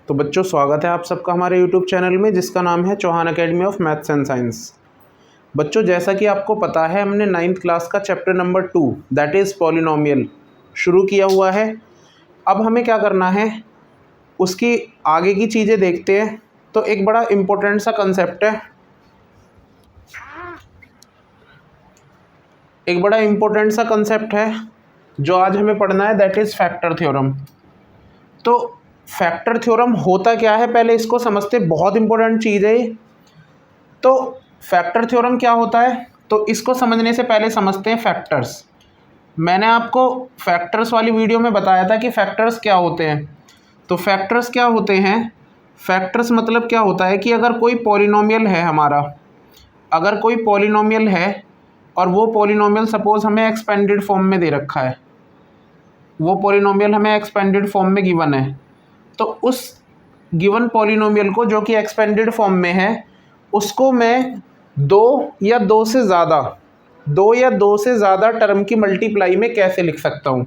तो बच्चों स्वागत है आप सबका हमारे YouTube चैनल में जिसका नाम है Chauhan academy of maths and science. बच्चों जैसा कि आपको पता है हमने 9th क्लास का chapter number 2 that is polynomial शुरू किया हुआ है। अब हमें क्या करना है, उसकी आगे की चीज़ें देखते हैं। तो एक बड़ा इम्पोर्टेंट सा कंसेप्ट है, जो आज हमें पढ़ना है, दैट इज़ फैक्टर थ्योरम। तो फैक्टर थ्योरम होता क्या है पहले इसको समझते, बहुत इंपॉर्टेंट चीज़ है ये। तो फैक्टर थ्योरम क्या होता है, तो इसको समझने से पहले समझते हैं फैक्टर्स। मैंने आपको फैक्टर्स वाली वीडियो में बताया था कि फैक्टर्स क्या होते हैं। तो फैक्टर्स क्या होते हैं, फैक्टर्स मतलब क्या होता है कि अगर कोई पॉलिनोमियल है हमारा, अगर कोई पॉलिनोमियल है और वो पॉलिनोमियल सपोज हमें एक्सपेंडेड फॉर्म में दे रखा है, वो पॉलिनोमियल हमें एक्सपेंडेड फॉर्म में गिवन है, तो उस गिवन पॉलिनोमियल को जो कि एक्सपेंडेड फॉर्म में है उसको मैं दो या दो से ज़्यादा टर्म की मल्टीप्लाई में कैसे लिख सकता हूँ।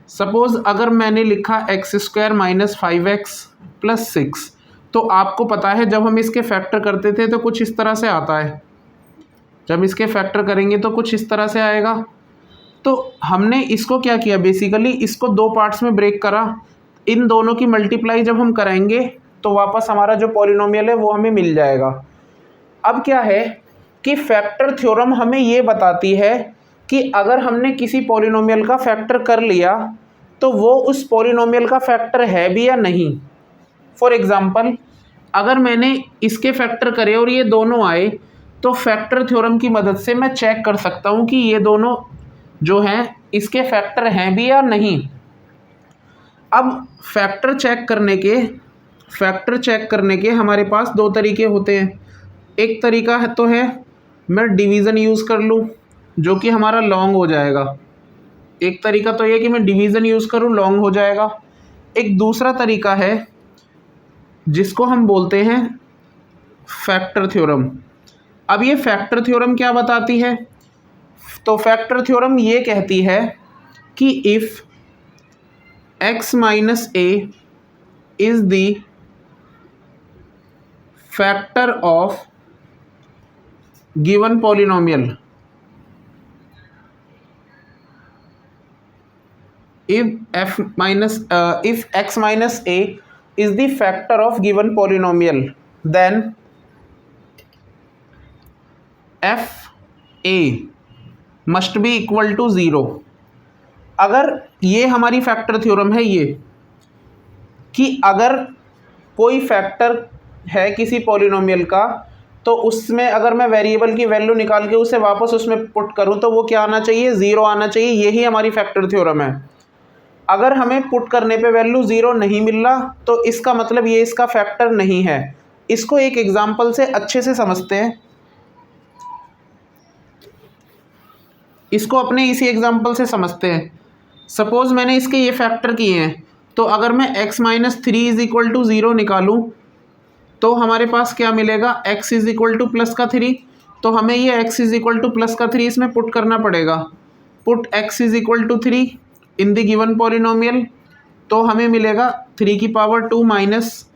सपोज़ अगर मैंने लिखा x² - 5x + 6, तो आपको पता है जब हम इसके फैक्टर करते थे तो कुछ इस तरह से आता है, जब इसके फैक्टर करेंगे तो कुछ इस तरह से आएगा। तो हमने इसको क्या किया, बेसिकली इसको दो पार्ट्स में ब्रेक करा। इन दोनों की मल्टीप्लाई जब हम कराएंगे तो वापस हमारा जो पॉलिनोमियल है वो हमें मिल जाएगा। अब क्या है कि फैक्टर थ्योरम हमें ये बताती है कि अगर हमने किसी पॉलिनोमियल का फैक्टर कर लिया तो वो उस पॉलिनोमियल का फैक्टर है भी या नहीं। फॉर एग्ज़ाम्पल अगर मैंने इसके फैक्टर करे और ये दोनों आए, तो फैक्टर थ्योरम की मदद से मैं चेक कर सकता हूँ कि ये दोनों जो हैं इसके फैक्टर हैं भी या नहीं। अब फैक्टर चेक करने के हमारे पास दो तरीके होते हैं। एक तरीका है तो है मैं डिवीज़न यूज़ कर लूँ जो कि हमारा लॉन्ग हो जाएगा। एक तरीका तो ये कि मैं डिवीज़न यूज़ करूँ, लॉन्ग हो जाएगा। एक दूसरा तरीका है जिसको हम बोलते हैं फैक्टर थ्योरम। अब ये फैक्टर थ्योरम क्या बताती है, तो फैक्टर थ्योरम ये कहती है कि if x - a is the factor of given polynomial, if x - a is the factor of given polynomial, then f a must be equal to 0। अगर ये हमारी फैक्टर थ्योरम है ये कि अगर कोई फैक्टर है किसी पॉलिनोमियल का, तो उसमें अगर मैं वेरिएबल की वैल्यू निकाल के उसे वापस उसमें पुट करूं तो वो क्या आना चाहिए, 0 आना चाहिए। यही हमारी फैक्टर थ्योरम है। अगर हमें पुट करने पे वैल्यू 0 नहीं मिल रहा तो इसका मतलब ये इसका फैक्टर नहीं है। इसको एक एग्जांपल से अच्छे से समझते हैं, इसको अपने इसी एग्जांपल से समझते हैं। सपोज़ मैंने इसके ये फैक्टर किए हैं, तो अगर मैं x - 3 = 0 निकालूं तो हमारे पास क्या मिलेगा, x = +3। तो हमें ये x = +3 इसमें पुट करना पड़ेगा। Put x = 3 in the given polynomial, तो हमें मिलेगा 3 की पावर 2 - 5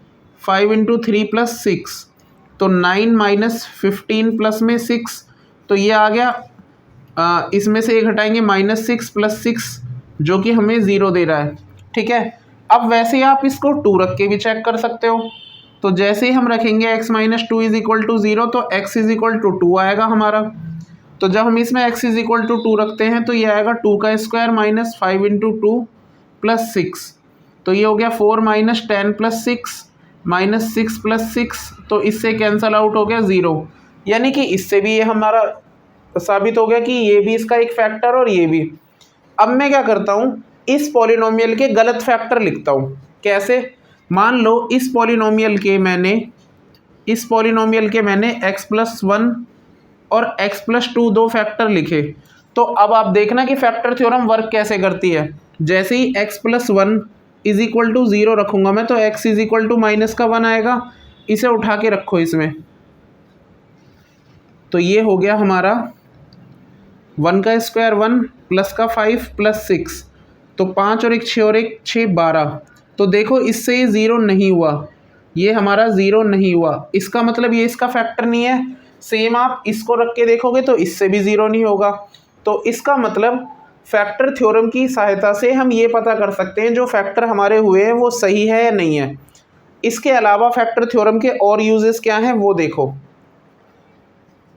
× 3 + 6, तो 9 - 15 प्लस में 6, तो ये आ गया। इसमें से एक हटाएंगे -6 + 6 जो कि हमें 0 दे रहा है। ठीक है, अब वैसे ही आप इसको 2 रख के भी चेक कर सकते हो। तो जैसे ही हम रखेंगे x - 2 = 0 तो x = 2 आएगा हमारा। तो जब हम इसमें x = 2 रखते हैं तो ये आएगा 2 का स्क्वायर - 5 × 2 + 6, तो ये हो गया 4 - 10 + 6 -6 + 6, तो इससे कैंसल आउट हो गया 0। यानी कि इससे भी ये हमारा साबित हो गया कि ये भी इसका एक फैक्टर और ये भी। अब मैं क्या करता हूँ, इस पॉलिनोमियल के गलत फैक्टर लिखता हूँ। कैसे, मान लो इस पॉलिनोमियल के मैंने x + 1 और x + 2 दो फैक्टर लिखे। तो अब आप देखना कि फैक्टर थ्योरम वर्क कैसे करती है। जैसे ही x + 1 = 0 रखूँगा मैं, तो x = -1 आएगा। इसे उठा के रखो इसमें, तो ये हो गया हमारा 1 का स्क्वायर 1 + का 5 + 6, तो 5 और 1 6 और 1 6 12, तो देखो इससे ये ज़ीरो नहीं हुआ, ये हमारा ज़ीरो नहीं हुआ, इसका मतलब ये इसका फैक्टर नहीं है। सेम आप इसको रख के देखोगे तो इससे भी ज़ीरो नहीं होगा। तो इसका मतलब फैक्टर थ्योरम की सहायता से हम ये पता कर सकते हैं जो फैक्टर हमारे हुए हैं वो सही है या नहीं है। इसके अलावा फैक्टर थ्योरम के और यूजेस क्या हैं वो देखो।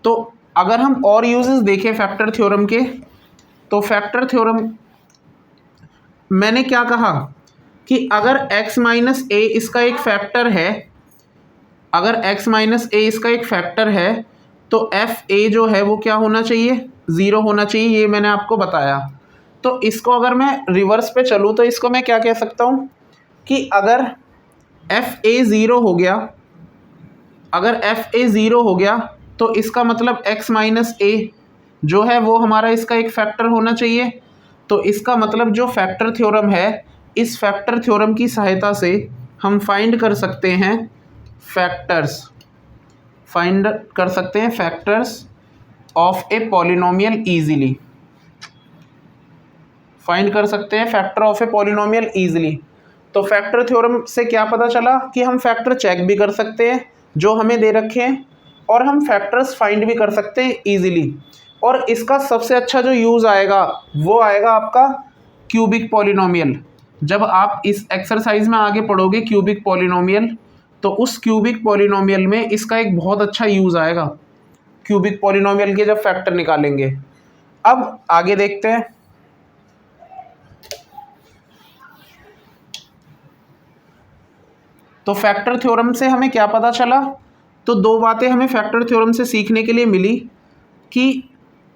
तो अगर हम और यूजेस देखें फैक्टर थ्योरम के, तो फैक्टर थ्योरम मैंने क्या कहा कि अगर x माइनस ए इसका एक फैक्टर है, अगर x माइनस ए इसका एक फैक्टर है तो एफ ए जो है वो क्या होना चाहिए, ज़ीरो होना चाहिए, ये मैंने आपको बताया। तो इसको अगर मैं रिवर्स पे चलूँ तो इसको मैं क्या कह सकता हूँ कि अगर एफ ए ज़ीरो हो गया, अगर एफ ए ज़ीरो हो गया तो इसका मतलब x माइनस ए जो है वो हमारा इसका एक फैक्टर होना चाहिए। तो इसका मतलब जो फैक्टर थ्योरम है, इस फैक्टर थ्योरम की सहायता से हम फाइंड कर सकते हैं फैक्टर्स, फाइंड कर सकते हैं factors of a polynomial easily, find कर सकते हैं factor of a polynomial easily. तो फैक्टर थ्योरम से क्या पता चला कि हम फैक्टर चेक भी कर सकते हैं जो हमें दे रखे हैं, और हम फैक्टर्स फाइंड भी कर सकते हैं ईजिली। और इसका सबसे अच्छा जो यूज़ आएगा वो आएगा आपका क्यूबिक पॉलिनोमियल। जब आप इस एक्सरसाइज में आगे पढ़ोगे क्यूबिक पॉलिनोमियल, तो उस क्यूबिक पॉलिनोमियल में इसका एक बहुत अच्छा यूज़ आएगा, क्यूबिक पॉलिनोमियल के जब फैक्टर निकालेंगे। अब आगे देखते हैं। तो फैक्टर थ्योरम से हमें क्या पता चला, तो दो बातें हमें फैक्टर थ्योरम से सीखने के लिए मिली कि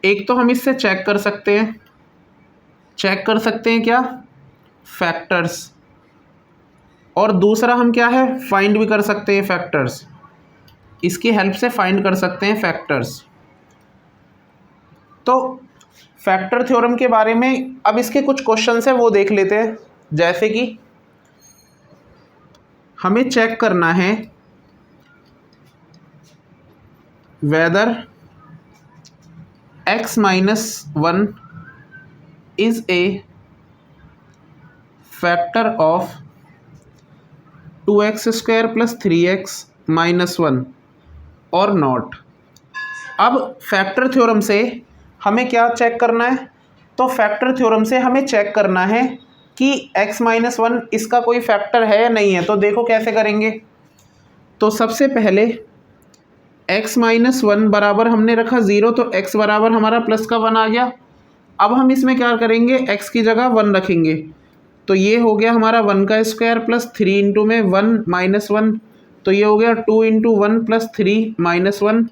एक तो हम इससे चेक कर सकते हैं, चेक कर सकते हैं क्या, फैक्टर्स, और दूसरा हम क्या है फाइंड भी कर सकते हैं फैक्टर्स, इसकी हेल्प से फाइंड कर सकते हैं फैक्टर्स। तो फैक्टर थ्योरम के बारे में अब इसके कुछ क्वेश्चंस हैं वो देख लेते हैं। जैसे कि हमें चेक करना है whether x minus one is a factor of 2x² + 3x - 1 और नॉट। अब फैक्टर थ्योरम से हमें क्या चेक करना है, तो फैक्टर थ्योरम से हमें चेक करना है कि x माइनस वन इसका कोई फैक्टर है या नहीं है। तो देखो कैसे करेंगे। तो सबसे पहले x माइनस वन बराबर हमने रखा ज़ीरो, तो x बराबर हमारा प्लस का वन आ गया। अब हम इसमें क्या करेंगे, x की जगह वन रखेंगे, तो ये हो गया हमारा 1 का स्क्वायर प्लस 3 इंटू में 1 माइनस 1, तो ये हो गया 2 इंटू 1 प्लस 3 माइनस 1,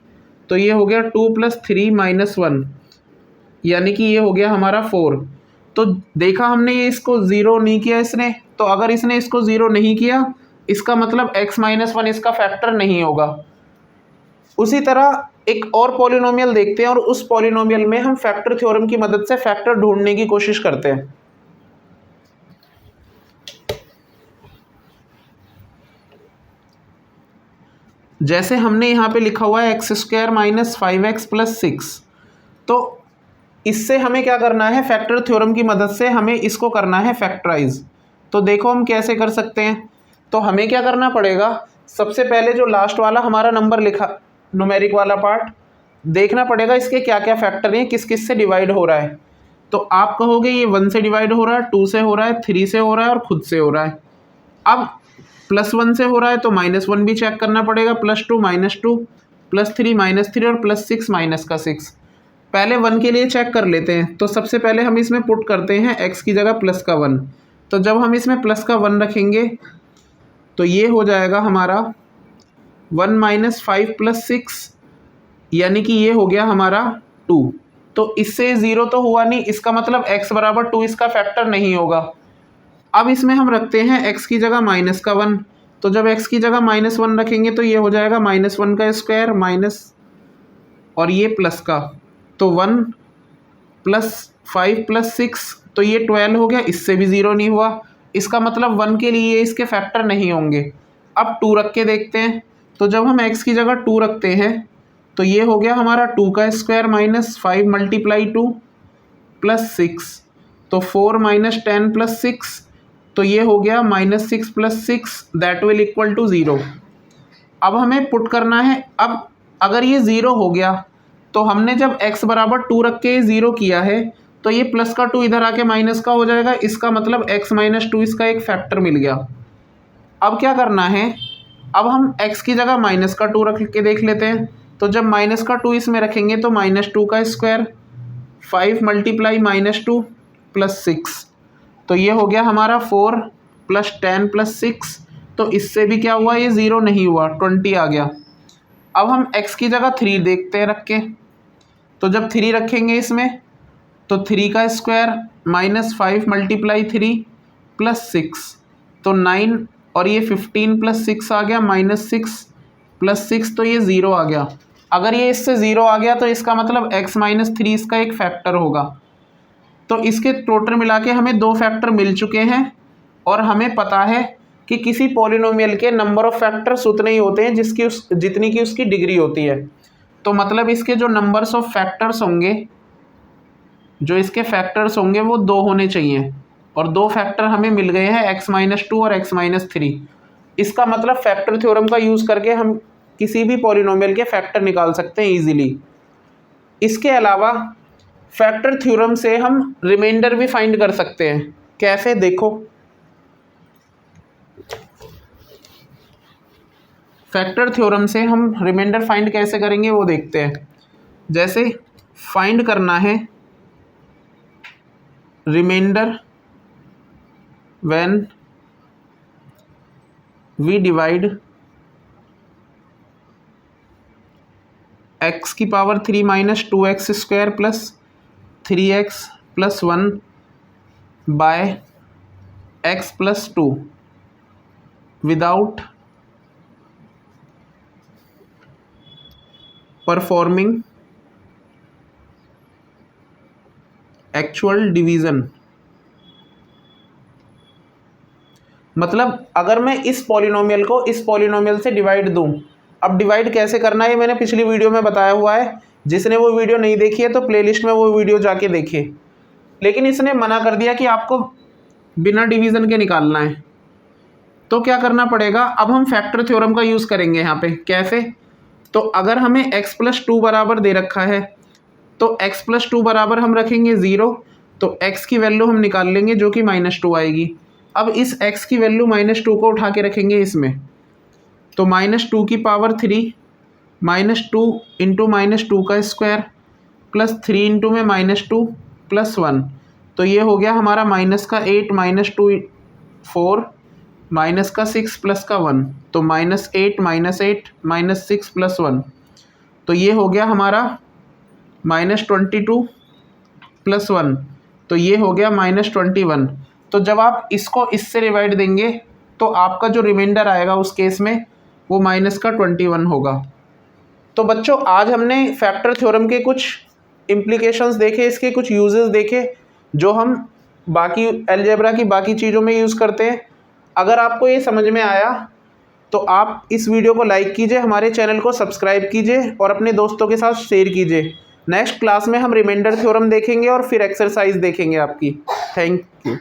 तो ये हो गया 2 + 3 - 1, यानी कि ये हो गया हमारा 4। तो देखा हमने ये इसको ज़ीरो नहीं किया इसने, तो अगर इसने इसको ज़ीरो नहीं किया इसका मतलब x माइनस वन इसका फैक्टर नहीं होगा। उसी तरह एक और पॉलिनोमियल देखते हैं और उस पॉलिनोमियल में हम फैक्टर थ्योरम की मदद से फैक्टर ढूंढने की कोशिश करते हैं। जैसे हमने यहाँ पे लिखा हुआ है x² - 5x + 6, तो इससे हमें क्या करना है, फैक्टर थ्योरम की मदद से हमें इसको करना है फैक्टराइज। तो देखो हम कैसे कर सकते हैं। तो हमें क्या करना पड़ेगा, सबसे पहले जो लास्ट वाला हमारा नंबर लिखा न्यूमेरिक वाला पार्ट देखना पड़ेगा, इसके क्या क्या फैक्टर हैं, किस किस से डिवाइड हो रहा है। तो आप कहोगे ये 1 से डिवाइड हो रहा है, 2 से हो रहा है, 3 से हो रहा है और खुद से हो रहा है। अब +1 से हो रहा है तो -1 भी चेक करना पड़ेगा, +2 -2 +3 -3 और +6 -6। पहले 1 के लिए चेक कर लेते हैं। तो सबसे पहले हम इसमें पुट करते हैं x की जगह प्लस का 1, तो जब हम इसमें प्लस का 1 रखेंगे तो ये हो जाएगा हमारा 1 - 5 + 6, यानी कि ये हो गया हमारा 2। तो इससे ज़ीरो तो हुआ नहीं, इसका मतलब x बराबर 2 इसका फैक्टर नहीं होगा। अब इसमें हम रखते हैं x की जगह माइनस का 1, तो जब x की जगह -1 रखेंगे तो ये हो जाएगा -1 का स्क्वायर माइनस और ये प्लस का, तो 1 + 5 + 6, तो ये 12 हो गया, इससे भी ज़ीरो नहीं हुआ, इसका मतलब 1 के लिए इसके फैक्टर नहीं होंगे। अब 2 रख के देखते हैं, तो जब हम x की जगह 2 रखते हैं तो ये हो गया हमारा 2 का स्क्वायर माइनस 5 × 2 + 6, तो 4 - 10 + 6, तो ये हो गया -6 + 6 दैट विल इक्वल टू 0। अब हमें पुट करना है। अब अगर ये 0 हो गया तो हमने जब x बराबर 2 रख के 0 किया है तो ये प्लस का 2 इधर आके माइनस का हो जाएगा, इसका मतलब x - 2 इसका एक फैक्टर मिल गया। अब क्या करना है, अब हम x की जगह -2 रख के देख लेते हैं। तो जब -2 इसमें रखेंगे तो -2 का स्क्वायर, 5 × -2 + 6, तो ये हो गया हमारा 4 + 10 + 6। तो इससे भी क्या हुआ, ये 0 नहीं हुआ, 20 आ गया। अब हम x की जगह 3 देखते हैं रख के। तो जब 3 रखेंगे इसमें तो 3 का स्क्वायर -5 × 3 + 6, तो 9, और ये 15 + 6 आ गया, -6 + 6, तो ये 0 आ गया। अगर ये इससे 0 आ गया तो इसका मतलब x - 3 इसका एक फैक्टर होगा। तो इसके टोटल मिला के हमें 2 फैक्टर मिल चुके हैं और हमें पता है कि किसी पॉलिनोमियल के नंबर ऑफ फैक्टर्स उतने ही होते हैं जितनी की उसकी डिग्री होती है। तो मतलब इसके जो नंबर्स ऑफ फैक्टर्स होंगे, जो इसके फैक्टर्स होंगे वो 2 होने चाहिए, और 2 फैक्टर हमें मिल गए हैं x - 2 और x - 3। इसका मतलब फैक्टर थ्योरम का यूज़ करके हम किसी भी पॉलिनोमियल के फैक्टर निकाल सकते हैं ईजिली। इसके अलावा फैक्टर थ्योरम से हम रिमाइंडर भी फाइंड कर सकते हैं। कैसे, देखो। फैक्टर थ्योरम से हम रिमाइंडर फाइंड कैसे करेंगे वो देखते हैं। जैसे फाइंड करना है remainder when we divide x की power 3 - 2x² + 3x + 1 by x + 2 without performing actual division. मतलब अगर मैं इस पॉलिनोमियल को इस पॉलिनोमियल से डिवाइड दूं, अब डिवाइड कैसे करना है मैंने पिछली वीडियो में बताया हुआ है। जिसने वो वीडियो नहीं देखी है तो प्लेलिस्ट में वो वीडियो जाके देखिए। लेकिन इसने मना कर दिया कि आपको बिना डिवीज़न के निकालना है। तो क्या करना पड़ेगा, अब हम फैक्टर थ्योरम का यूज़ करेंगे यहाँ पे। कैसे, तो अगर हमें x + 2 बराबर दे रखा है तो x + 2 बराबर हम रखेंगे 0, तो x की वैल्यू हम निकाल लेंगे जो कि -2 आएगी। अब इस x की वैल्यू -2 को उठा के रखेंगे इसमें, तो -2 की पावर 3 -2 × -2 का स्क्वायर + 3 × -2 + 1, तो ये हो गया हमारा -8 -2 4 -6 + 1, तो -8 -8 -6 + 1, तो ये हो गया हमारा -22 + 1, तो ये हो गया -21। तो जब आप इसको इससे डिवाइड देंगे तो आपका जो रिमाइंडर आएगा उस केस में वो -21 होगा। तो बच्चों आज हमने फैक्टर थ्योरम के कुछ इम्प्लीकेशंस देखे, इसके कुछ यूजेस देखे जो हम बाकी अलजेब्रा की बाकी चीज़ों में यूज़ करते हैं। अगर आपको ये समझ में आया तो आप इस वीडियो को लाइक कीजिए, हमारे चैनल को सब्सक्राइब कीजिए और अपने दोस्तों के साथ शेयर कीजिए। नेक्स्ट क्लास में हम रिमाइंडर थ्योरम देखेंगे और फिर एक्सरसाइज देखेंगे आपकी। Thank you.